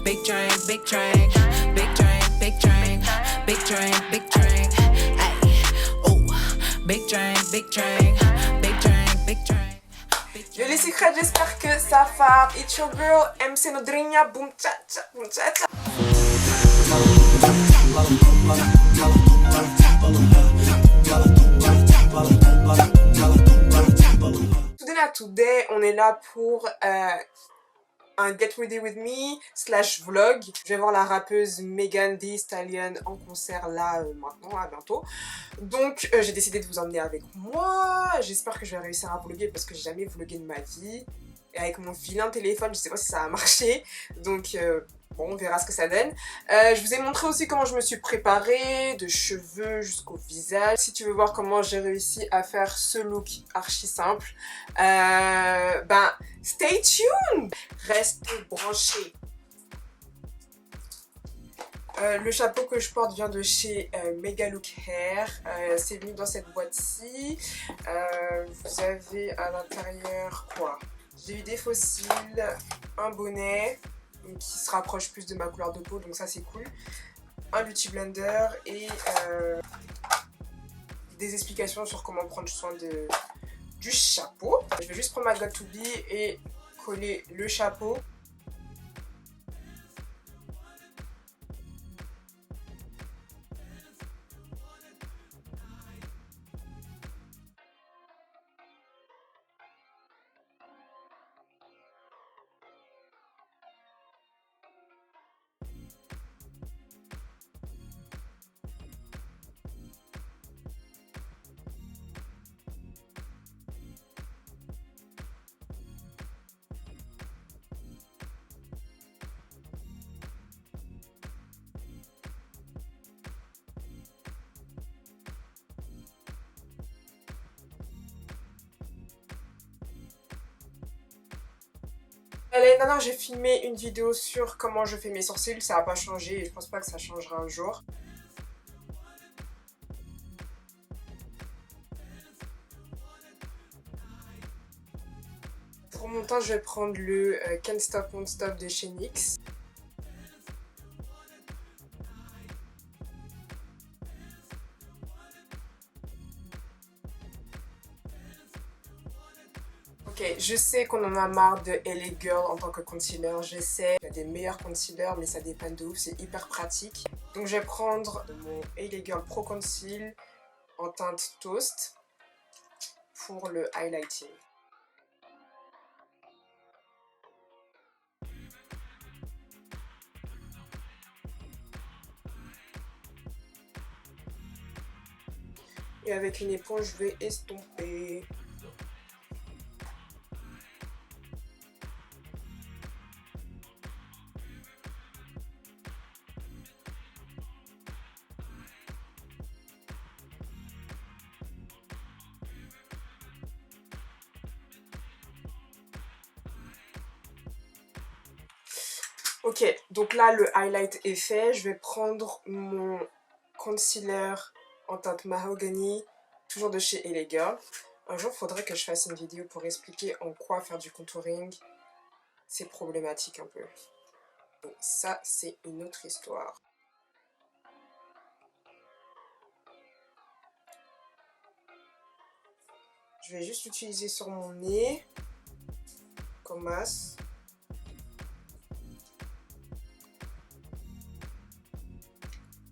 Big drink, big drink, big drink, big drink, big drink, big drink. Ay, oh, big drink, big drink, big drink, big drink. Yo les secrets, j'espère que ça va. It's your girl, MC Nodrinha, boom cha cha, boom cha cha. Today, on est là pour un Get Ready With Me / vlog. Je vais voir la rappeuse Megan Thee Stallion en concert là maintenant, à bientôt. Donc j'ai décidé de vous emmener avec moi. J'espère que je vais réussir à vlogger parce que j'ai jamais vlogué de ma vie. Et avec mon vilain téléphone, je sais pas si ça a marché. Donc bon, on verra ce que ça donne. Je vous ai montré aussi comment je me suis préparée, de cheveux jusqu'au visage. Si tu veux voir comment j'ai réussi à faire ce look archi simple, ben stay tuned! Reste branché. Le chapeau que je porte vient de chez Mega Look Hair. C'est venu dans cette boîte-ci. Vous avez à l'intérieur quoi? J'ai eu des fossiles, un bonnet qui se rapproche plus de ma couleur de peau, donc ça c'est cool. Un beauty blender et des explications sur comment prendre soin du chapeau. Je vais juste prendre ma Got To Be et coller le chapeau. L'année dernière, j'ai filmé une vidéo sur comment je fais mes sourcils. Ça n'a pas changé et je pense pas que ça changera un jour. Pour mon teint, je vais prendre le Can't Stop Won't Stop de chez NYX. Ok, je sais qu'on en a marre de LA Girl en tant que concealer, je sais. Il y a des meilleurs concealers mais ça dépanne de ouf, c'est hyper pratique. Donc je vais prendre mon LA Girl Pro Conceal en teinte Toast pour le highlighting. Et avec une éponge, je vais estomper. Ok, donc là le highlight est fait. Je vais prendre mon concealer en teinte mahogany, toujours de chez LA Girl. Un jour, il faudrait que je fasse une vidéo pour expliquer en quoi faire du contouring. C'est problématique un peu. Donc ça, c'est une autre histoire. Je vais juste l'utiliser sur mon nez, comme masse.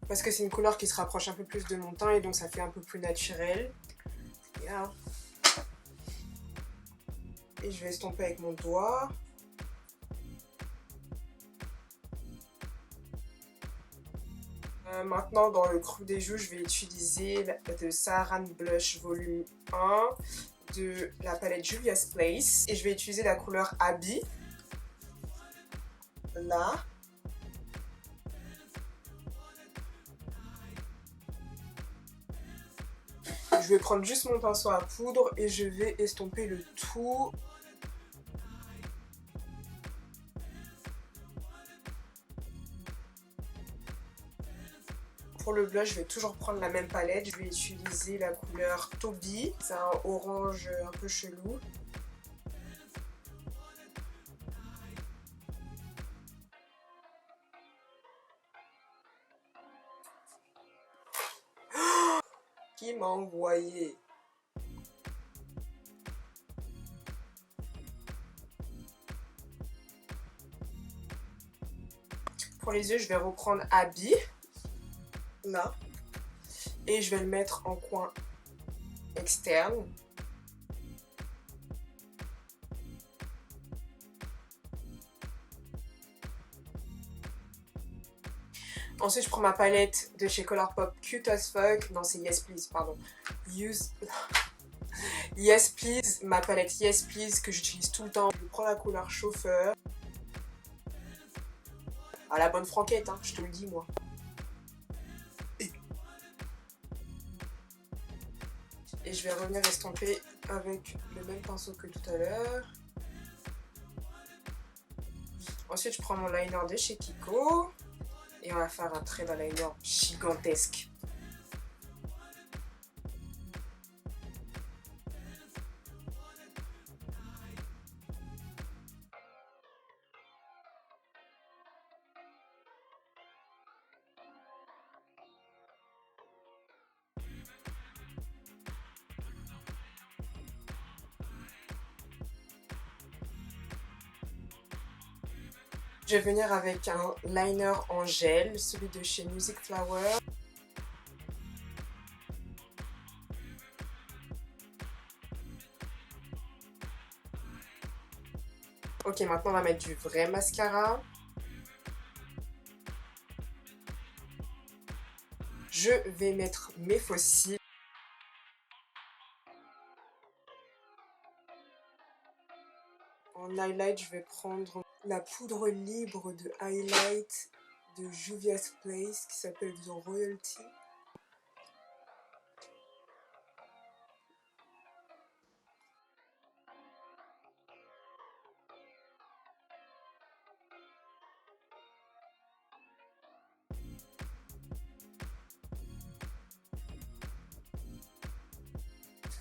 Parce que c'est une couleur qui se rapproche un peu plus de mon teint et donc ça fait un peu plus naturel. Regarde. Et je vais estomper avec mon doigt. Maintenant, dans le creux des joues, je vais utiliser de Saharan Blush Volume 1 de la palette Juvia's Place. Et je vais utiliser la couleur Abby. Là. Je vais prendre juste mon pinceau à poudre et je vais estomper le tout. Pour le blush, je vais toujours prendre la même palette. Je vais utiliser la couleur Toby. C'est un orange un peu chelou. Qui m'a envoyé? Pour les yeux, je vais reprendre Abby. Là. Et je vais le mettre en coin externe. Ensuite, je prends ma palette de chez Colourpop Cute as Fuck. Non, c'est Yes Please, pardon. Yes Please, ma palette Yes Please que j'utilise tout le temps. Je prends la couleur chauffeur. À la bonne franquette, hein, je te le dis, moi. Et je vais revenir estomper avec le même pinceau que tout à l'heure. Ensuite, je prends mon liner de chez Kiko. Et on va faire un trait d'eyeliner gigantesque. Je vais venir avec un liner en gel, celui de chez Music Flower. Ok, maintenant on va mettre du vrai mascara. Je vais mettre mes faux cils. En highlight, je vais prendre la poudre libre de highlight de Juvia's Place qui s'appelle The Royalty.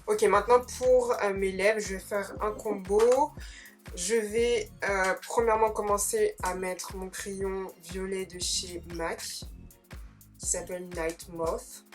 Ok, maintenant pour mes lèvres, je vais faire un combo. Je vais premièrement commencer à mettre mon crayon violet de chez MAC qui s'appelle Night Moth.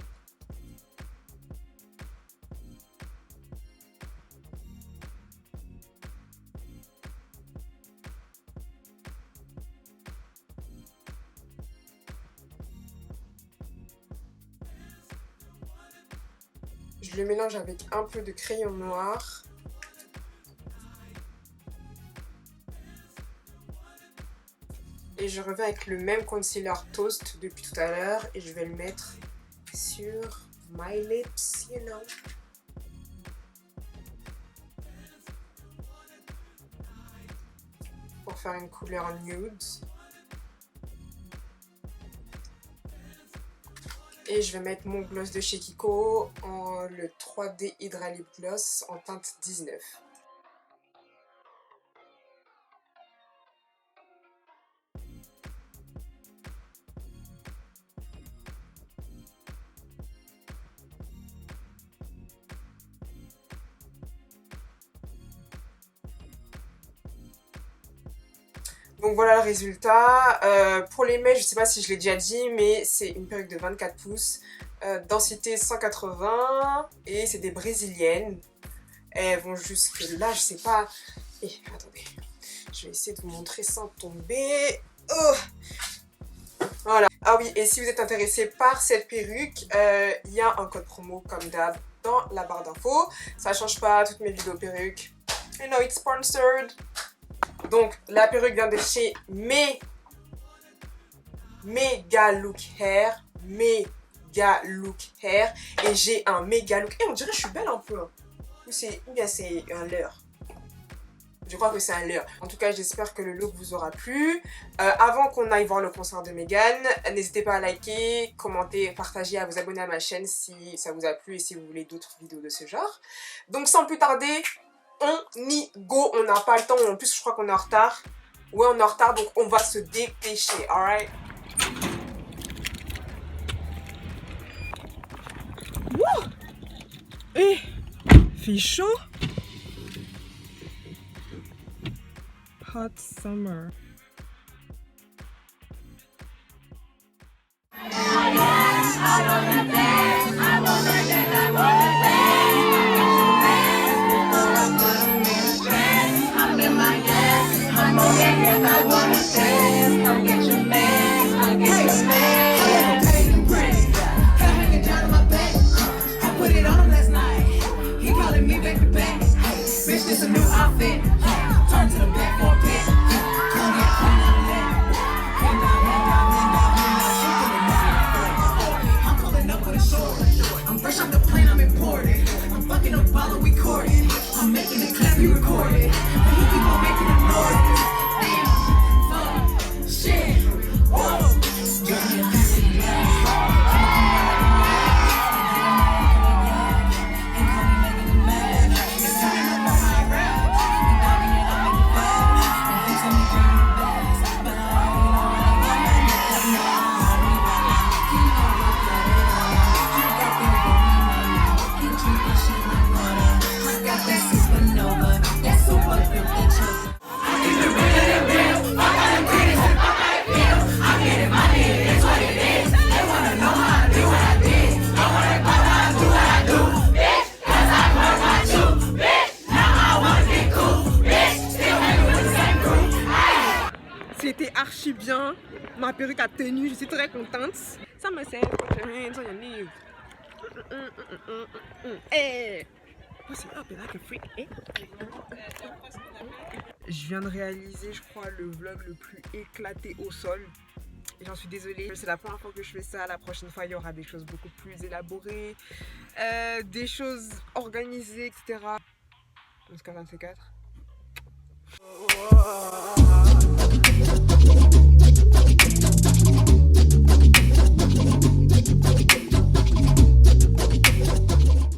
Je le mélange avec un peu de crayon noir. Et je reviens avec le même concealer Toast depuis tout à l'heure et je vais le mettre sur my lips, you know. Pour faire une couleur nude. Et je vais mettre mon gloss de chez Kiko, le 3D Hydra Lip Gloss en teinte 19. Donc voilà le résultat. Pour les mèches, je ne sais pas si je l'ai déjà dit, mais c'est une perruque de 24 pouces. Densité 180 et c'est des brésiliennes. Elles vont jusque là, je sais pas. Attendez, je vais essayer de vous montrer sans tomber. Oh, voilà. Ah oui, et si vous êtes intéressé par cette perruque, il y a un code promo comme d'hab dans la barre d'infos. Ça change pas, toutes mes vidéos perruques. You know it's sponsored. Donc la perruque vient de chez Mega Look Hair. Mega Look Hair. Et j'ai un méga look. Et on dirait que je suis belle un peu. Hein. Ou bien c'est un leurre. Je crois que c'est un leurre. En tout cas, j'espère que le look vous aura plu. Avant qu'on aille voir le concert de Megan, n'hésitez pas à liker, commenter, partager, à vous abonner à ma chaîne si ça vous a plu et si vous voulez d'autres vidéos de ce genre. Donc sans plus tarder, on y go. On n'a pas le temps. En plus, je crois qu'on est en retard. Ouais, on est en retard, donc on va se dépêcher. Alright? Wouh! Eh, fait chaud. Hot summer. I want C'était archi bien. Ma perruque a tenu, je suis très contente. Ça me sert. Hey. Je viens de réaliser, je crois, le vlog le plus éclaté au sol. Et j'en suis désolée, c'est la première fois que je fais ça. La prochaine fois, il y aura des choses beaucoup plus élaborées, des choses organisées, etc. On se calme, c'est 4.